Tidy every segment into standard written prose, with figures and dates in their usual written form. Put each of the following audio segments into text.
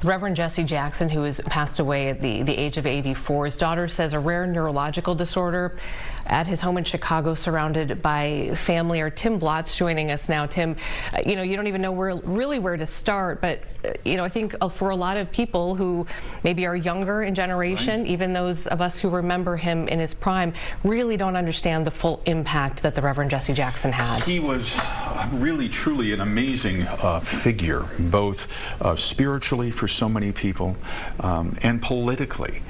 Reverend Jesse Jackson, who has passed away at the age of 84, his daughter says a rare neurological disorder at his home in Chicago, surrounded by family. Our Tim Blott's joining us now. Tim, you don't even know where to start, but I think for a lot of people who maybe are younger in generation, right, even those of us who remember him in his prime, really don't understand the full impact that the Reverend Jesse Jackson had. He was really, truly an amazing figure, both spiritually for so many people and politically.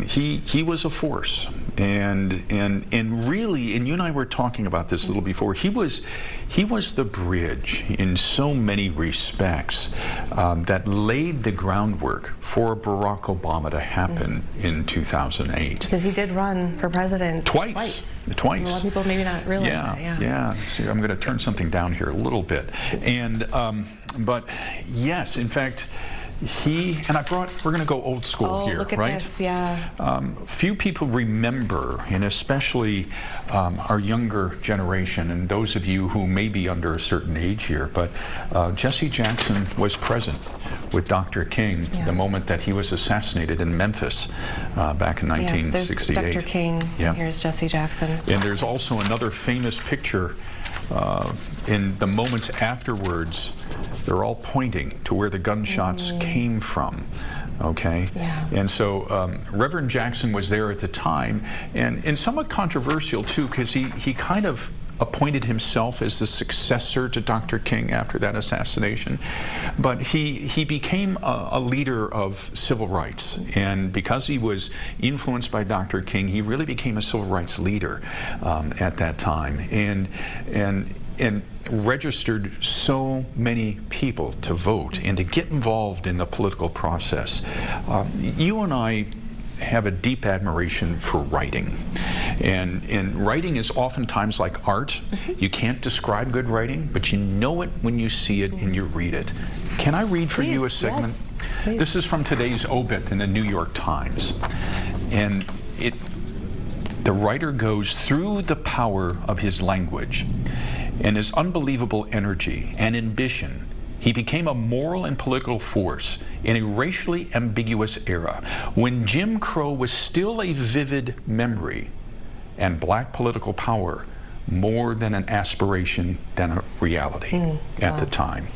He was a force, and really, and you and I were talking about this a little before, he was the bridge in so many respects that laid the groundwork for Barack Obama to happen in 2008. Because he did run for president twice. A lot of people maybe not realize that. Yeah. See, I'm going to turn something down here a little bit, and but yes, in fact, we're going to go old school here, look at right? This, yeah. Few people remember, and especially our younger generation, and those of you who may be under a certain age here, but Jesse Jackson was present with Dr. King the moment that he was assassinated in Memphis back in 1968. There's Dr. King, and here's Jesse Jackson. And there's also another famous picture in the moments afterwards. They're all pointing to where the gunshots came from, okay? Yeah. And so Reverend Jackson was there at the time, and somewhat controversial too, because he kind of appointed himself as the successor to Dr. King after that assassination. But he became a leader of civil rights, and because he was influenced by Dr. King, he really became a civil rights leader at that time, and registered so many people to vote and to get involved in the political process. You and I have a deep admiration for writing, and writing is oftentimes like art. You can't describe good writing, but you know it when you see it and you read it. Can I read for you a segment? Yes, this is from today's obit in the New York Times, and the writer goes through the power of his language and his unbelievable energy and ambition. He became a moral and political force in a racially ambiguous era when Jim Crow was still a vivid memory and black political power more than an aspiration than a reality at the time.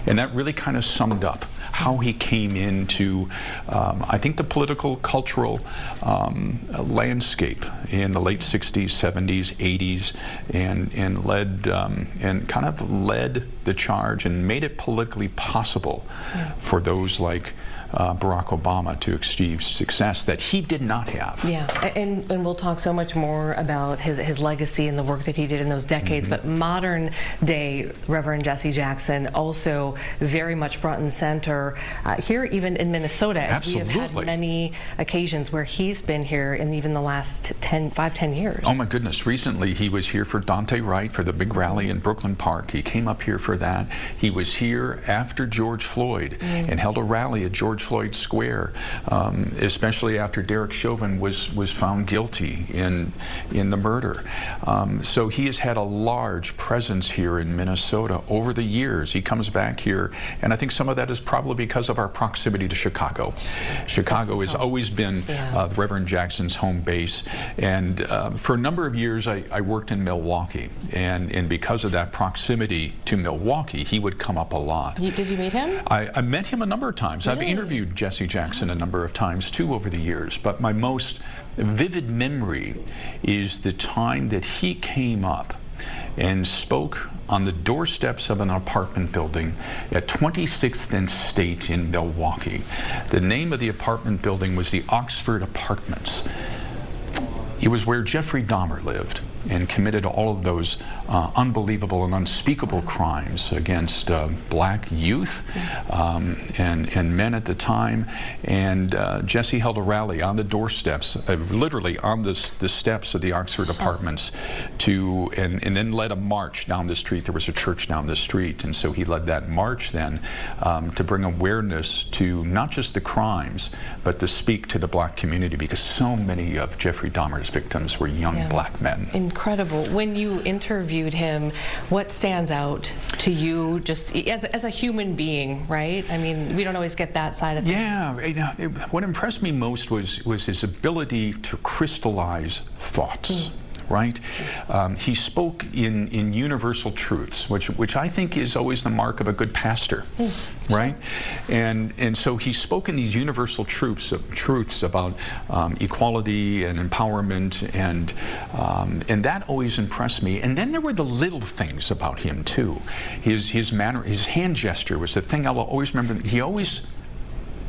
And that really kind of summed up how he came into, I think, the political, cultural landscape in the late 60s, 70s, 80s, and led, and kind of led the charge and made it politically possible for those like Barack Obama to achieve success that he did not have. Yeah, and we'll talk so much more about his legacy and the work that he did in those decades, but modern day Reverend Jesse Jackson also very much front and center here, even in Minnesota. Absolutely. We have had many occasions where he's been here in even the last 5-10 years. Oh my goodness, recently he was here for Dante Wright for the big rally in Brooklyn Park. He came up here for that. He was here after George Floyd and held a rally at George Floyd Square, especially after Derek Chauvin was found guilty in the murder. So he has had a large presence here in Minnesota over the years. He comes back here, and I think some of that is probably because of our proximity to Chicago. Chicago has always been Reverend Jackson's home base, and for a number of years I worked in Milwaukee, and because of that proximity to Milwaukee, he would come up a lot. Did you meet him? I met him a number of times. Really? I've interviewed Jesse Jackson a number of times too over the years, but my most vivid memory is the time that he came up and spoke on the doorsteps of an apartment building at 26th and State in Milwaukee. The name of the apartment building was the Oxford Apartments. It was where Jeffrey Dahmer lived and committed all of those unbelievable and unspeakable crimes against black youth and men at the time. And Jesse held a rally on the doorsteps, literally on the steps of the Oxford Apartments, and then led a march down the street. There was a church down the street, and so he led that march then to bring awareness to not just the crimes, but to speak to the black community, because so many of Jeffrey Dahmer's victims were young black men. Incredible. When you interviewed him, what stands out to you just as a human being, right? I mean, we don't always get that side of things. Yeah, what impressed me most was his ability to crystallize thoughts. Right? He spoke in universal truths, which I think is always the mark of a good pastor, right? And so he spoke in these universal truths about equality and empowerment, and that always impressed me. And then there were the little things about him too. His manner, his hand gesture was the thing I will always remember. He always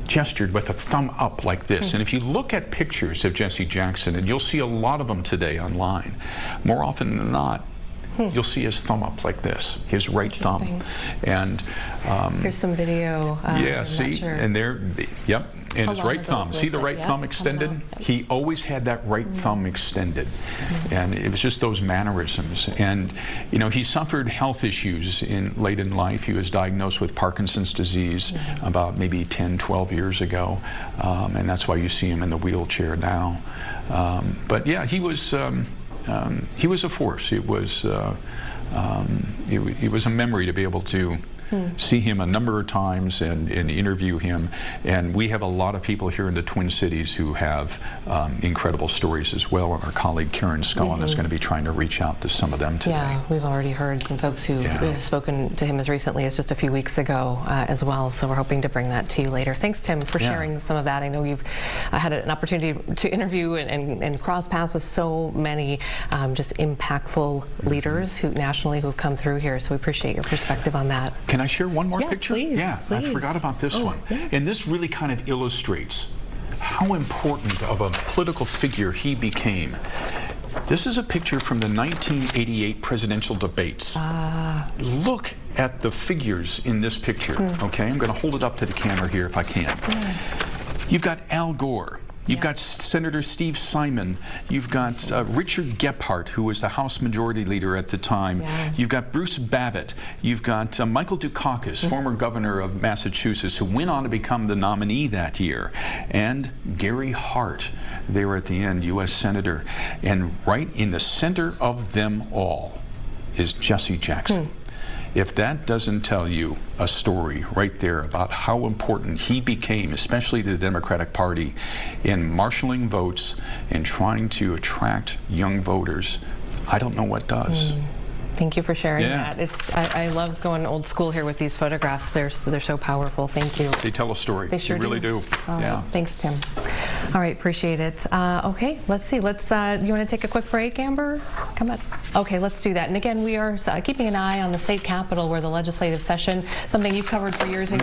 gestured with a thumb up like this. And if you look at pictures of Jesse Jackson, and you'll see a lot of them today online, more often than not, you'll see his thumb up like this, his right thumb. And here's some video. Yeah, see, sure. And there, yep, and his right thumb. See the right thumb extended? He always had that right thumb extended. And it was just those mannerisms. And, you know, he suffered health issues late in life. He was diagnosed with Parkinson's disease about maybe 10, 12 years ago. And that's why you see him in the wheelchair now. But yeah, he was a force. It was a memory to be able to see him a number of times and interview him. And we have a lot of people here in the Twin Cities who have incredible stories as well. And our colleague Karen Scullin is going to be trying to reach out to some of them today. Yeah, we've already heard some folks who have spoken to him as recently as just a few weeks ago as well. So we're hoping to bring that to you later. Thanks, Tim, for sharing some of that. I know you've had an opportunity to interview and cross paths with so many just impactful leaders who nationally who've come through here. So we appreciate your perspective on that. Can I share one more picture? Please, yeah, please. I forgot about this one. Yeah. And this really kind of illustrates how important of a political figure he became. This is a picture from the 1988 presidential debates. Look at the figures in this picture, okay? I'm going to hold it up to the camera here if I can. You've got Al Gore. You've got Senator Steve Simon. You've got Richard Gephardt, who was the House Majority Leader at the time. You've got Bruce Babbitt. You've got Michael Dukakis, former governor of Massachusetts, who went on to become the nominee that year. And Gary Hart, there at the end, U.S. Senator. And right in the center of them all is Jesse Jackson. If that doesn't tell you a story right there about how important he became, especially to the Democratic Party, in marshaling votes and trying to attract young voters, I don't know what does. Thank you for sharing that. I love going old school here with these photographs. They're so powerful. Thank you. They tell a story. They sure really do. Right. Thanks, Tim. All right, appreciate it. Okay, let's see. You want to take a quick break, Amber? Come on. Okay, let's do that. And again, we are keeping an eye on the state capitol where the legislative session, something you've covered for years.